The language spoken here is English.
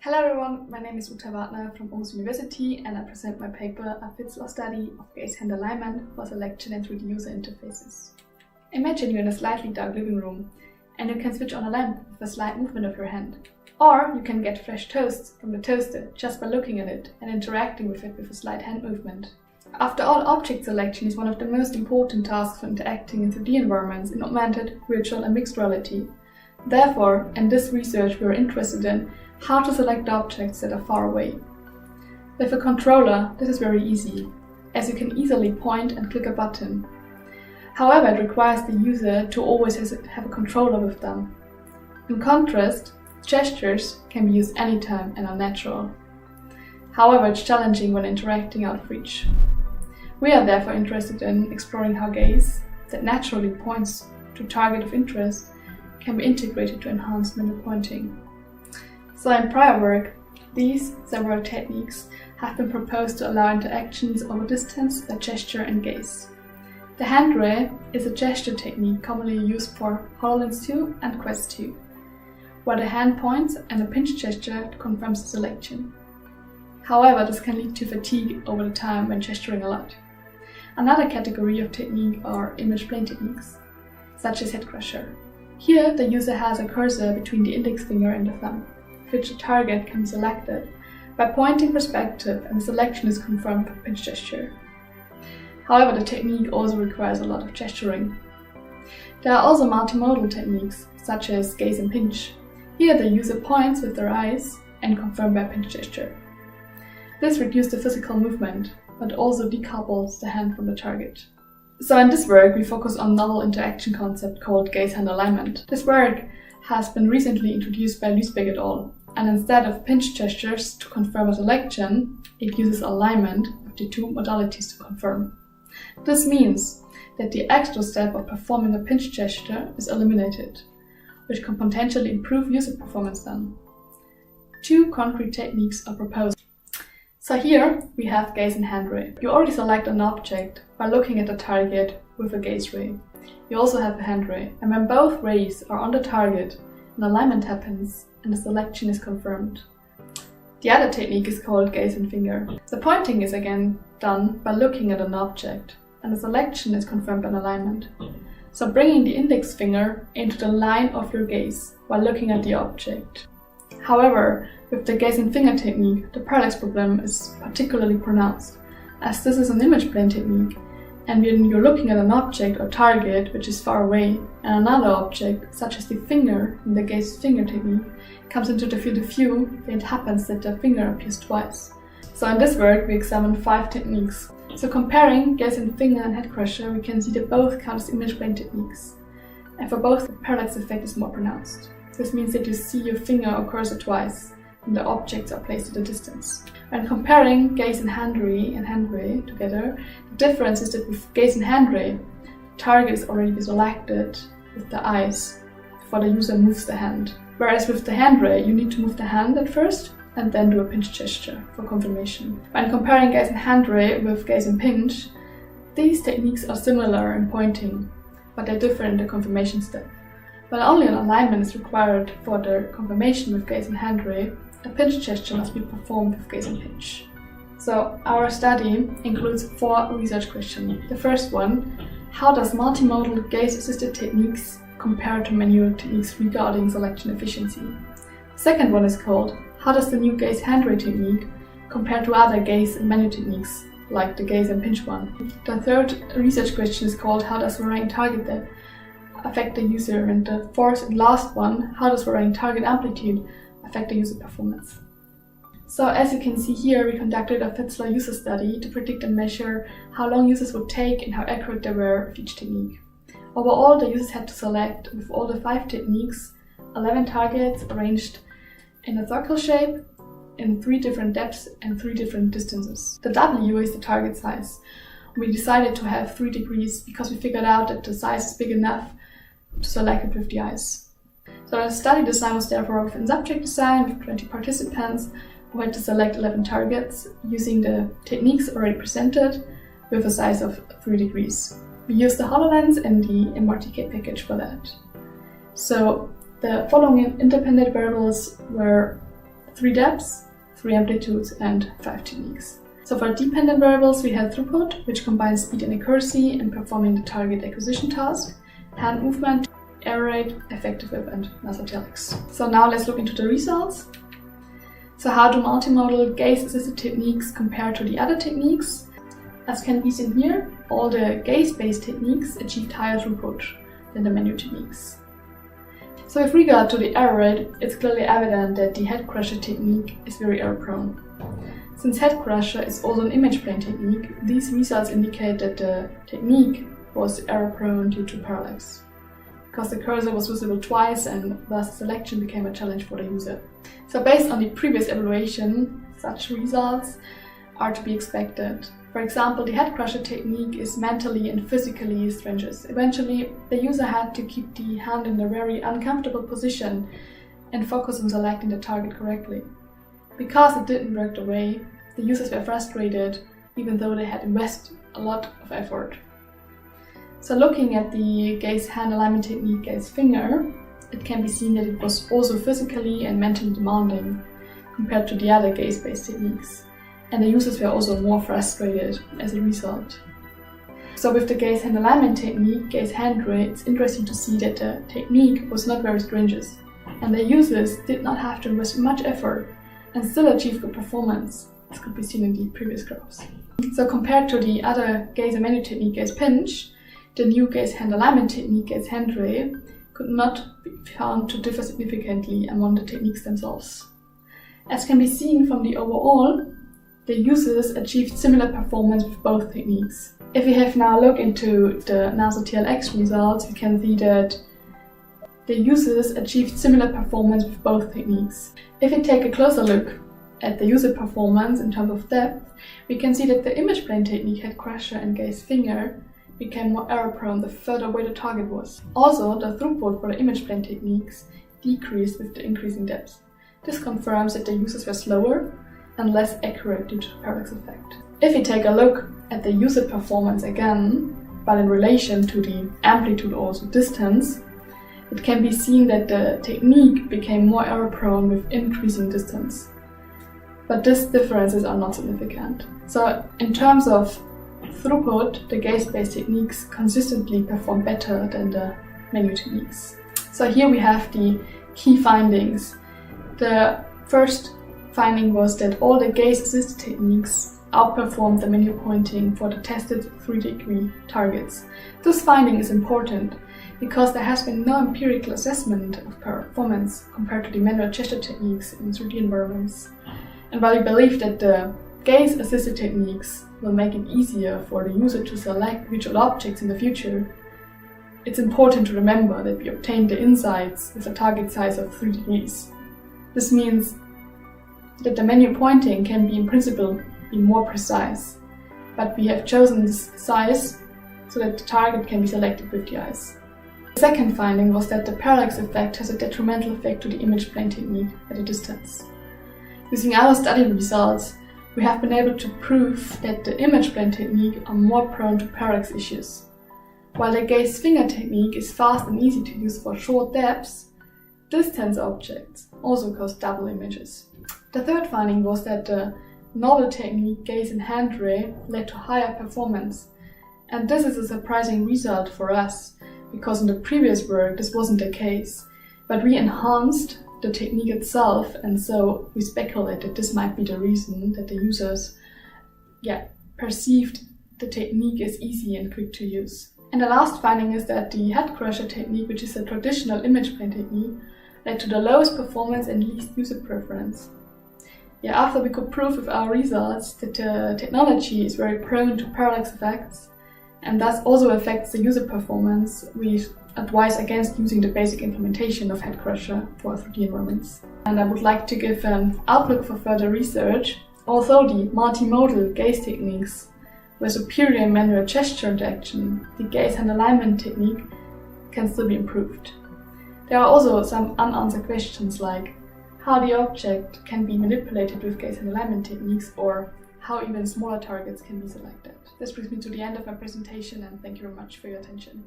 Hello everyone, my name is Wagner from Aarhus University and I present my paper, A Fitzler Study of Gaze-Hand Alignment for Selection and 3D User Interfaces. Imagine you're in a slightly dark living room and you can switch on a lamp with a slight movement of your hand. Or you can get fresh toast from the toaster just by looking at it and interacting with it with a slight hand movement. After all, object selection is one of the most important tasks for interacting in 3D environments in augmented, virtual and mixed reality. Therefore, in this research we are interested in how to select objects that are far away. With a controller, this is very easy, as you can easily point and click a button. However, it requires the user to always have a controller with them. In contrast, gestures can be used anytime and are natural. However, it's challenging when interacting out of reach. We are therefore interested in exploring how gaze, that naturally points to a target of interest, can be integrated to enhance mental pointing. So in prior work, these several techniques have been proposed to allow interactions over distance by gesture and gaze. The Handray is a gesture technique commonly used for HoloLens 2 and Quest 2, where the hand points and a pinch gesture confirms the selection. However, this can lead to fatigue over the time when gesturing a lot. Another category of technique are image plane techniques, such as head crusher. Here, the user has a cursor between the index finger and the thumb, which the target can be selected by pointing perspective, and the selection is confirmed by pinch gesture. However, the technique also requires a lot of gesturing. There are also multimodal techniques, such as gaze and pinch. Here the user points with their eyes and confirmed by pinch gesture. This reduces the physical movement, but also decouples the hand from the target. So in this work we focus on a novel interaction concept called gaze-hand alignment. This work has been recently introduced by Lystbæk et al. And instead of pinch gestures to confirm a selection, it uses alignment of the two modalities to confirm. This means that the extra step of performing a pinch gesture is eliminated, which can potentially improve user performance then. Two concrete techniques are proposed. So here we have Gaze&Handray. You already select an object by looking at the target with a gaze ray. You also have a hand ray, and when both rays are on the target, an alignment happens and the selection is confirmed. The other technique is called Gaze&Finger. The pointing is again done by looking at an object, and the selection is confirmed by an alignment. So bringing the index finger into the line of your gaze while looking at the object. However, with the Gaze&Finger technique, the parallax problem is particularly pronounced, as this is an image plane technique, and when you're looking at an object or target which is far away, and another object, such as the finger in the Gaze-Finger technique, comes into the field of view, then it happens that the finger appears twice. So in this work we examined 5 techniques. So comparing Gaze&Finger and head crusher, we can see that both count as image plane techniques. And for both, the parallax effect is more pronounced. This means that you see your finger or cursor twice, and the objects are placed at a distance. When comparing Gaze&Handray and Handray together, the difference is that with Gaze&Handray, the target is already selected with the eyes before the user moves the hand. Whereas with the Handray, you need to move the hand at first and then do a pinch gesture for confirmation. When comparing Gaze&Handray with Gaze&Pinch, these techniques are similar in pointing, but they differ in the confirmation step. While only an alignment is required for the confirmation with Gaze&Handray, a pinch gesture must be performed with Gaze&Pinch. So our study includes 4 research questions. The first one, how does multimodal gaze-assisted techniques compare to manual techniques regarding selection efficiency? The second one is called, how does the new Gaze-Handray technique compare to other gaze and manual techniques, like the Gaze&Pinch one? The third research question is called, how does varying target depth affect the user? And the fourth and last one, how does varying target amplitude affect the user performance? So as you can see here, we conducted a Fitzler user study to predict and measure how long users would take and how accurate they were with each technique. Overall, the users had to select, with all the 5 techniques, 11 targets arranged in a circle shape, in 3 different depths and 3 different distances. The W is the target size. We decided to have 3 degrees because we figured out that the size is big enough to select it with the eyes. So the study design was therefore within subject design with 20 participants who had to select 11 targets using the techniques already presented with a size of 3 degrees. We used the HoloLens and the MRTK package for that. So the following independent variables were 3 depths, 3 amplitudes, and 5 techniques. So for dependent variables, we had throughput, which combines speed and accuracy in performing the target acquisition task, hand movement, error rate, effective whip, and nasal-italics. So now let's look into the results. So how do multimodal gaze-assisted techniques compare to the other techniques? As can be seen here, all the gaze-based techniques achieved higher throughput than the manual techniques. So with regard to the error rate, it's clearly evident that the head crusher technique is very error-prone. Since head crusher is also an image plane technique, these results indicate that the technique was error-prone due to parallax, because the cursor was visible twice and thus selection became a challenge for the user. So based on the previous evaluation, such results are to be expected. For example, the head crusher technique is mentally and physically strenuous. Eventually, the user had to keep the hand in a very uncomfortable position and focus on selecting the target correctly. Because it didn't work the way, the users were frustrated even though they had invested a lot of effort. So looking at the gaze hand alignment technique gaze-finger, it can be seen that it was also physically and mentally demanding compared to the other gaze-based techniques. And the users were also more frustrated as a result. So with the gaze hand alignment technique, Gaze&Handray, it's interesting to see that the technique was not very strenuous, and the users did not have to invest much effort and still achieve good performance, as could be seen in the previous graphs. So compared to the other gaze and manual technique Gaze&Pinch, the new gaze hand alignment technique Gaze&Handray could not be found to differ significantly among the techniques themselves. As can be seen from the overall, the users achieved similar performance with both techniques. If we have now a look into the nasal-TLX results, we can see that the users achieved similar performance with both techniques. If we take a closer look at the user performance in terms of depth, we can see that the image plane technique head crusher and gaze-finger became more error-prone the further away the target was. Also, the throughput for the image plane techniques decreased with the increasing depth. This confirms that the users were slower and less accurate due to the parallax effect. If we take a look at the user performance again, but in relation to the amplitude or also distance, it can be seen that the technique became more error-prone with increasing distance. But these differences are not significant. So in terms of throughput, the gaze-based techniques consistently perform better than the manual techniques. So here we have the key findings. The first finding was that all the gaze-assisted techniques outperformed the manual pointing for the tested 3-degree targets. This finding is important because there has been no empirical assessment of performance compared to the manual gesture techniques in 3D environments. And while we believe that the gaze-assisted techniques will make it easier for the user to select visual objects in the future, it's important to remember that we obtained the insights with a target size of 3 degrees. This means that the manual pointing can be in principle be more precise, but we have chosen this size so that the target can be selected with the eyes. The second finding was that the parallax effect has a detrimental effect to the image plane technique at a distance. Using our study results, we have been able to prove that the image plane technique are more prone to parallax issues. While the gaze-finger technique is fast and easy to use for short depths, distance objects also cause double images. The third finding was that the novel technique Gaze&Handray led to higher performance. And this is a surprising result for us, because in the previous work this wasn't the case. But we enhanced the technique itself, and so we speculate that this might be the reason that the users perceived the technique as easy and quick to use. And the last finding is that the head crusher technique, which is a traditional image plane technique, led to the lowest performance and least user preference. After we could prove with our results that the technology is very prone to parallax effects and thus also affects the user performance, we advise against using the basic implementation of head crusher for 3D environments. And I would like to give an outlook for further research. Although the multimodal gaze techniques were superior in manual gesture interaction, the gaze hand alignment technique can still be improved. There are also some unanswered questions like how the object can be manipulated with gaze and alignment techniques, or how even smaller targets can be selected. This brings me to the end of my presentation, and thank you very much for your attention.